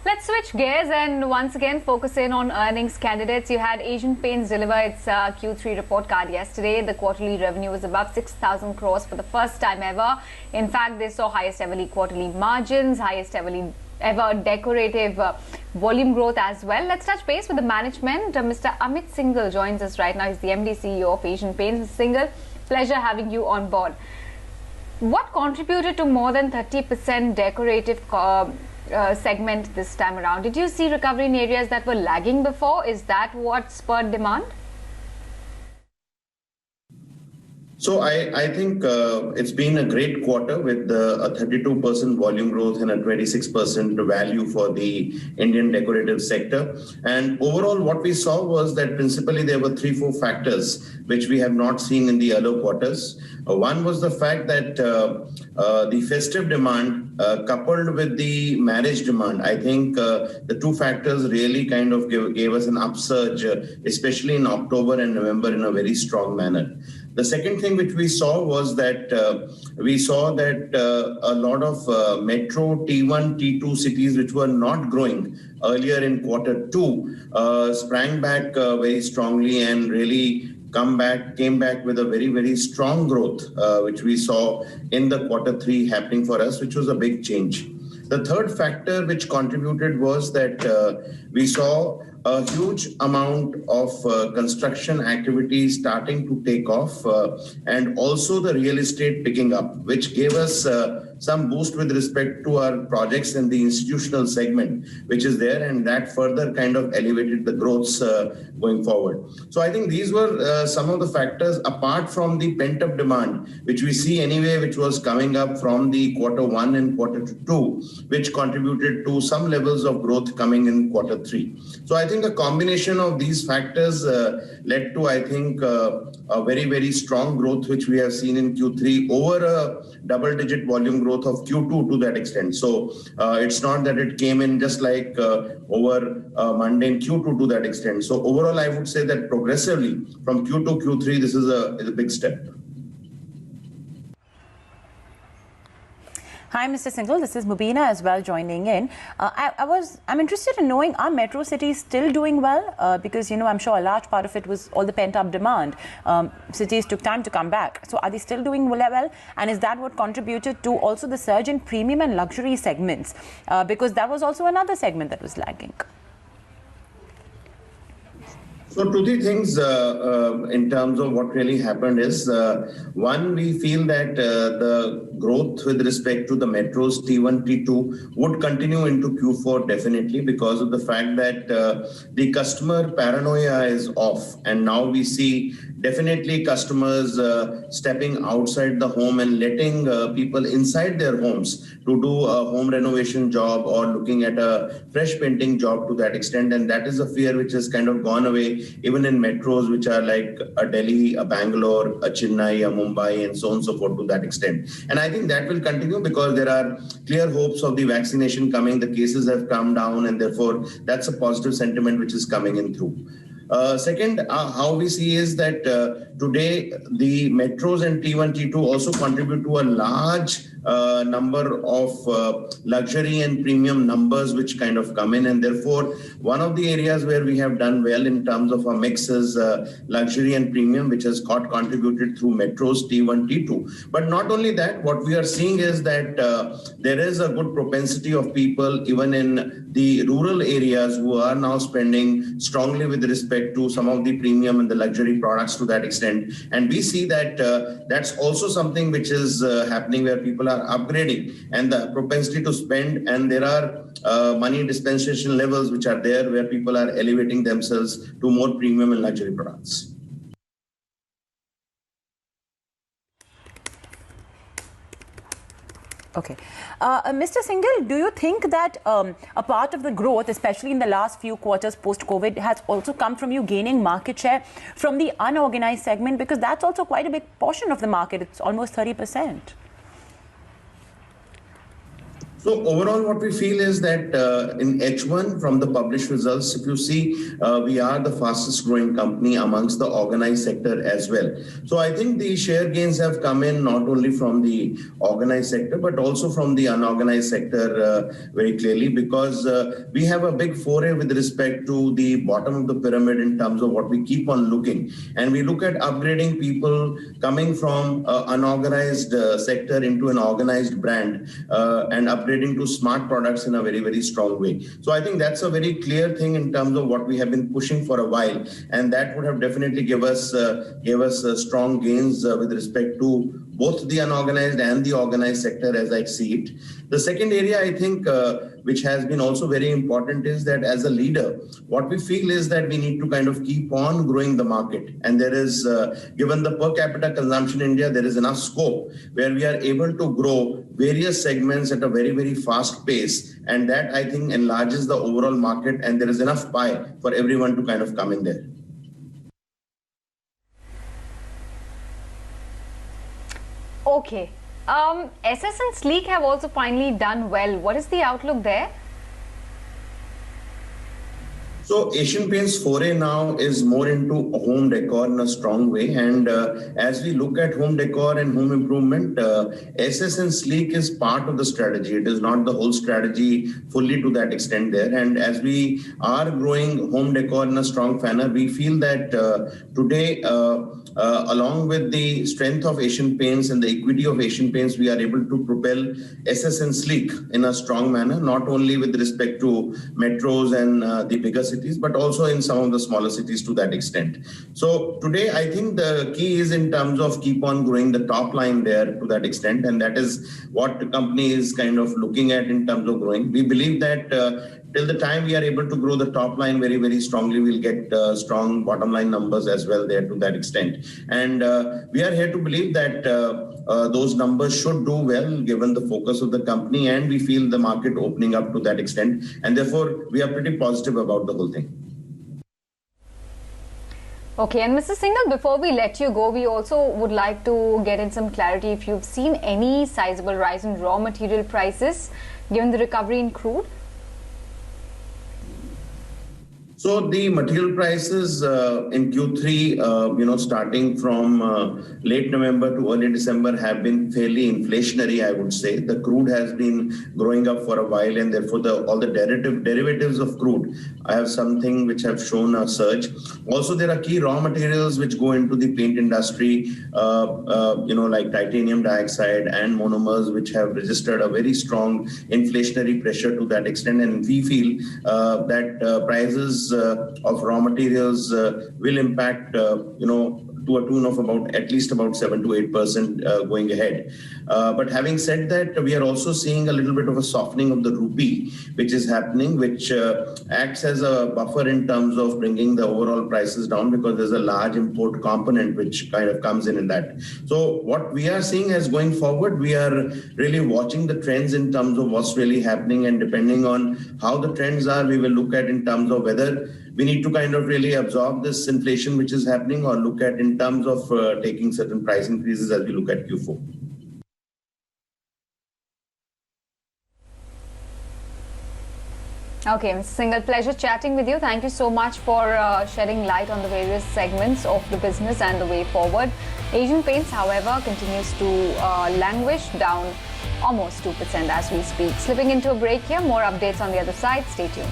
Let's switch gears and once again focus in on earnings candidates. You had Asian Paints deliver its Q3 report card yesterday. The quarterly revenue was above 6,000 crores for the first time ever. In fact, they saw highest ever quarterly margins, highest ever decorative volume growth as well. Let's touch base with the management. Mr. Amit Syngle joins us right now. He's the MD CEO of Asian Paints. Mr. Syngle, pleasure having you on board. What contributed to more than 30% decorative segment this time around? Did you see recovery in areas that were lagging before? Is that what spurred demand? So I think it's been a great quarter with a 32% volume growth and a 26% value for the Indian decorative sector. And overall, what we saw was that principally there were 3-4 factors which we have not seen in the earlier quarters. One was the fact that the festive demand coupled with the marriage demand, I think the two factors really kind of gave us an upsurge, especially in October and November in a very strong manner. The second thing which we saw was that a lot of metro T1, T2 cities which were not growing earlier in Q2 sprang back very strongly and really came back with a very, very strong growth, which we saw in the Q3 happening for us, which was a big change. The third factor which contributed was that we saw a huge amount of construction activity starting to take off and also the real estate picking up, which gave us some boost with respect to our projects in the institutional segment, which is there, and that further kind of elevated the growths going forward. So I think these were some of the factors apart from the pent-up demand, which we see anyway, which was coming up from the Q1 and Q2, which contributed to some levels of growth coming in Q3. So I think a combination of these factors led to, I think, a very, very strong growth, which we have seen in Q3 over a double-digit volume growth of Q2 to that extent. So it's not that it came in just like over mundane Q2 to that extent. So overall, I would say that progressively from Q2 to Q3, this is a big step. Hi, Mr. Syngle. This is Mubina as well joining in. I'm interested in knowing, are metro cities still doing well? Because, I'm sure a large part of it was all the pent-up demand. Cities took time to come back. So are they still doing well? And is that what contributed to also the surge in premium and luxury segments? Because that was also another segment that was lagging. So two, three things in terms of what really happened is, one, we feel that the growth with respect to the metros T1, T2 would continue into Q4 definitely because of the fact that the customer paranoia is off. And now we see definitely customers stepping outside the home and letting people inside their homes to do a home renovation job or looking at a fresh painting job to that extent. And that is a fear which has kind of gone away, even in metros which are like a Delhi, a Bangalore, a Chennai, a Mumbai, and so on and so forth to that extent. And I think that will continue because there are clear hopes of the vaccination coming. The cases have come down, and therefore that's a positive sentiment which is coming in through. Second, how we see is that today the metros and T1, T2 also contribute to a large number of luxury and premium numbers which kind of come in, and therefore one of the areas where we have done well in terms of our mix is luxury and premium, which has got contributed through metros T1, T2. But not only that, what we are seeing is that there is a good propensity of people even in the rural areas who are now spending strongly with respect to some of the premium and the luxury products to that extent. And we see that that's also something which is happening where people are upgrading and the propensity to spend, and there are money dispensation levels which are there where people are elevating themselves to more premium and luxury products. Okay. Mr. Syngle, do you think that a part of the growth, especially in the last few quarters post-COVID, has also come from you gaining market share from the unorganized segment? Because that's also quite a big portion of the market. It's almost 30%. So overall, what we feel is that in H1, from the published results, if you see, we are the fastest growing company amongst the organized sector as well. So I think the share gains have come in not only from the organized sector, but also from the unorganized sector very clearly, because we have a big foray with respect to the bottom of the pyramid in terms of what we keep on looking. And we look at upgrading people coming from unorganized sector into an organized brand and upgrading to smart products in a very, very strong way. So I think that's a very clear thing in terms of what we have been pushing for a while, and that would have definitely gave us strong gains with respect to both the unorganized and the organized sector as I see it. The second area I think which has been also very important is that as a leader, what we feel is that we need to kind of keep on growing the market. And there is, given the per capita consumption in India, there is enough scope where we are able to grow various segments at a very, very fast pace. And that I think enlarges the overall market, and there is enough pie for everyone to kind of come in there. Okay. SS and Sleek have also finally done well. What is the outlook there? So Asian Paints foray now is more into home decor in a strong way. And as we look at home decor and home improvement, SS and Sleek is part of the strategy. It is not the whole strategy fully to that extent there. And as we are growing home decor in a strong manner, we feel that today, along with the strength of Asian Paints and the equity of Asian Paints, we are able to propel SS and Sleek in a strong manner, not only with respect to metros and the bigger cities, but also in some of the smaller cities to that extent. So today, I think the key is in terms of keep on growing the top line there to that extent. And that is what the company is kind of looking at in terms of growing. We believe that till the time we are able to grow the top line very, very strongly, we'll get strong bottom line numbers as well there to that extent. And we are here to believe that those numbers should do well given the focus of the company, and we feel the market opening up to that extent. And therefore, we are pretty positive about the whole thing. Okay, and Mr. Syngle, before we let you go, we also would like to get in some clarity if you've seen any sizable rise in raw material prices given the recovery in crude. So the material prices in Q3, starting from late November to early December have been fairly inflationary, I would say. The crude has been growing up for a while, and therefore all the derivatives of crude, I have something which have shown a surge. Also, there are key raw materials which go into the paint industry, like titanium dioxide and monomers, which have registered a very strong inflationary pressure to that extent. And we feel that prices of raw materials will impact, to a tune of at least about 7 to 8% going ahead. But having said that, we are also seeing a little bit of a softening of the rupee, which is happening, which acts as a buffer in terms of bringing the overall prices down, because there's a large import component which kind of comes in that. So what we are seeing as going forward, we are really watching the trends in terms of what's really happening, and depending on how the trends are, we will look at in terms of whether we need to kind of really absorb this inflation which is happening, or look at in terms of taking certain price increases as we look at Q4. Okay, Mr. Syngle, pleasure chatting with you. Thank you so much for shedding light on the various segments of the business and the way forward. Asian Paints, however, continues to languish down almost 2% as we speak. Slipping into a break here. More updates on the other side. Stay tuned.